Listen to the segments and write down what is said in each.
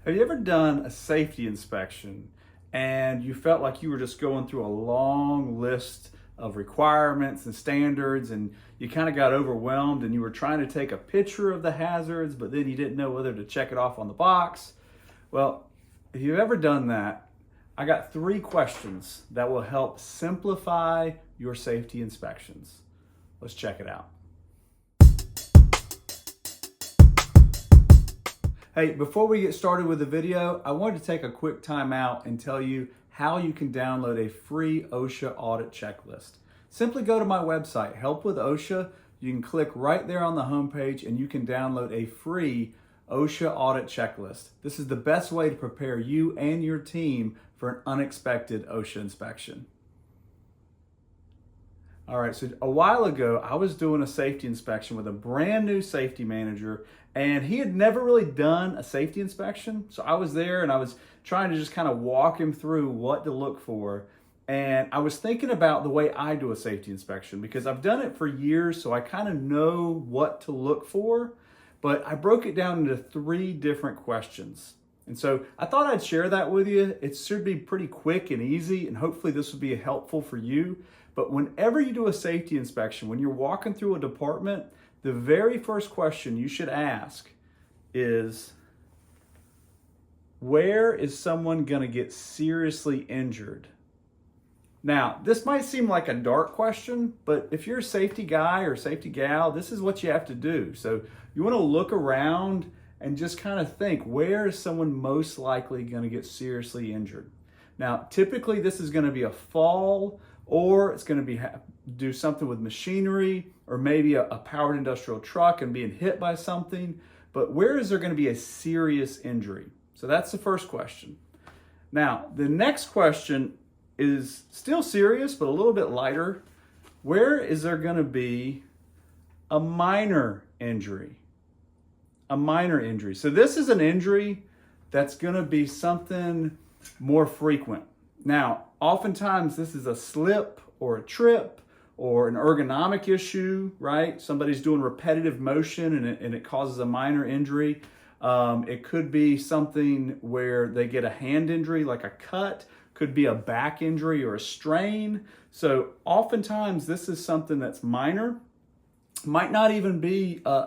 Have you ever done a safety inspection and you felt like you were just going through a long list of requirements and standards, and you kind of got overwhelmed and you were trying to take a picture of the hazards, but then you didn't know whether to check it off on the box? Well, if you've ever done that, I got 3 questions that will help simplify your safety inspections. Let's check it out. Hey, before we get started with the video, I wanted to take a quick time out and tell you how you can download a free OSHA audit checklist. Simply go to my website, Help with OSHA. You can click right there on the homepage and you can download a free OSHA audit checklist. This is the best way to prepare you and your team for an unexpected OSHA inspection. All right, so a while ago, I was doing a safety inspection with a brand new safety manager, and he had never really done a safety inspection. So I was there and I was trying to just kind of walk him through what to look for. And I was thinking about the way I do a safety inspection because I've done it for years, so I kind of know what to look for, but I broke it down into 3 different questions. And so I thought I'd share that with you. It should be pretty quick and easy, and hopefully this will be helpful for you. But whenever you do a safety inspection, when you're walking through a department, the very first question you should ask is, where is someone going to get seriously injured? Now, this might seem like a dark question, but if you're a safety guy or safety gal, this is what you have to do. So you want to look around and just kind of think, where is someone most likely going to get seriously injured? Now, typically this is going to be a fall, or it's going to be do something with machinery, or maybe a powered industrial truck and being hit by something. But where is there going to be a serious injury? So that's the first question. Now, the next question is still serious, but a little bit lighter. Where is there going to be a minor injury? A minor injury. So this is an injury that's going to be something more frequent. Now, oftentimes this is a slip or a trip or an ergonomic issue, right? Somebody's doing repetitive motion and it causes a minor injury. It could be something where they get a hand injury, like a cut, could be a back injury or a strain. So oftentimes this is something that's minor. Might not even be a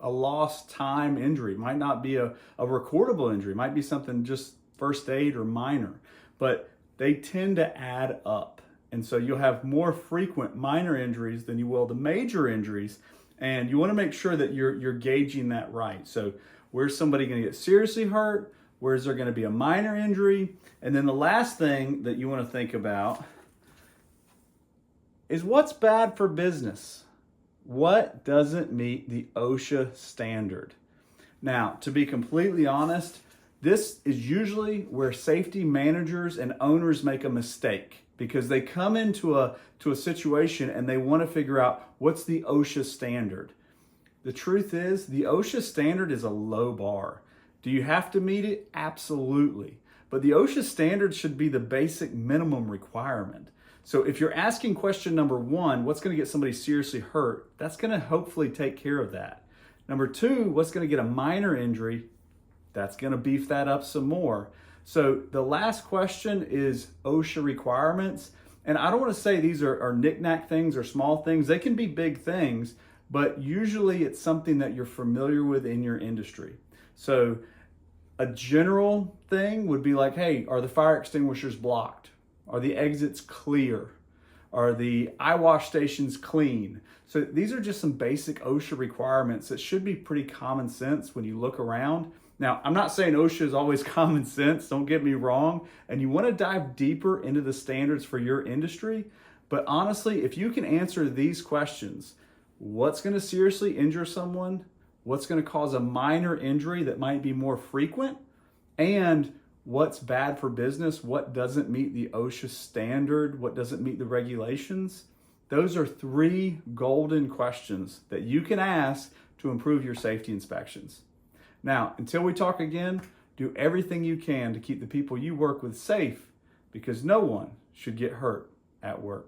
lost time injury. Might not be a recordable injury. Might be something just first aid or minor. But they tend to add up. And so you'll have more frequent minor injuries than you will the major injuries. And you want to make sure that you're gauging that right. So where's somebody going to get seriously hurt? Where's there going to be a minor injury? And then the last thing that you want to think about is what's bad for business? What doesn't meet the OSHA standard? Now, to be completely honest, this is usually where safety managers and owners make a mistake because they come into a situation and they want to figure out what's the OSHA standard. The truth is, the OSHA standard is a low bar. Do you have to meet it? Absolutely. But the OSHA standard should be the basic minimum requirement. So if you're asking question number 1, what's going to get somebody seriously hurt? That's going to hopefully take care of that. Number 2, what's going to get a minor injury? That's going to beef that up some more. So the last question is OSHA requirements. And I don't want to say these are knick-knack things or small things. They can be big things, but usually it's something that you're familiar with in your industry. So a general thing would be like, hey, are the fire extinguishers blocked? Are the exits clear? Are the eye wash stations clean? So these are just some basic OSHA requirements that should be pretty common sense when you look around. Now, I'm not saying OSHA is always common sense, don't get me wrong, and you want to dive deeper into the standards for your industry, but honestly, if you can answer these questions, what's going to seriously injure someone? What's going to cause a minor injury that might be more frequent? And what's bad for business? What doesn't meet the OSHA standard? What doesn't meet the regulations? Those are 3 golden questions that you can ask to improve your safety inspections. Now, until we talk again, do everything you can to keep the people you work with safe because no one should get hurt at work.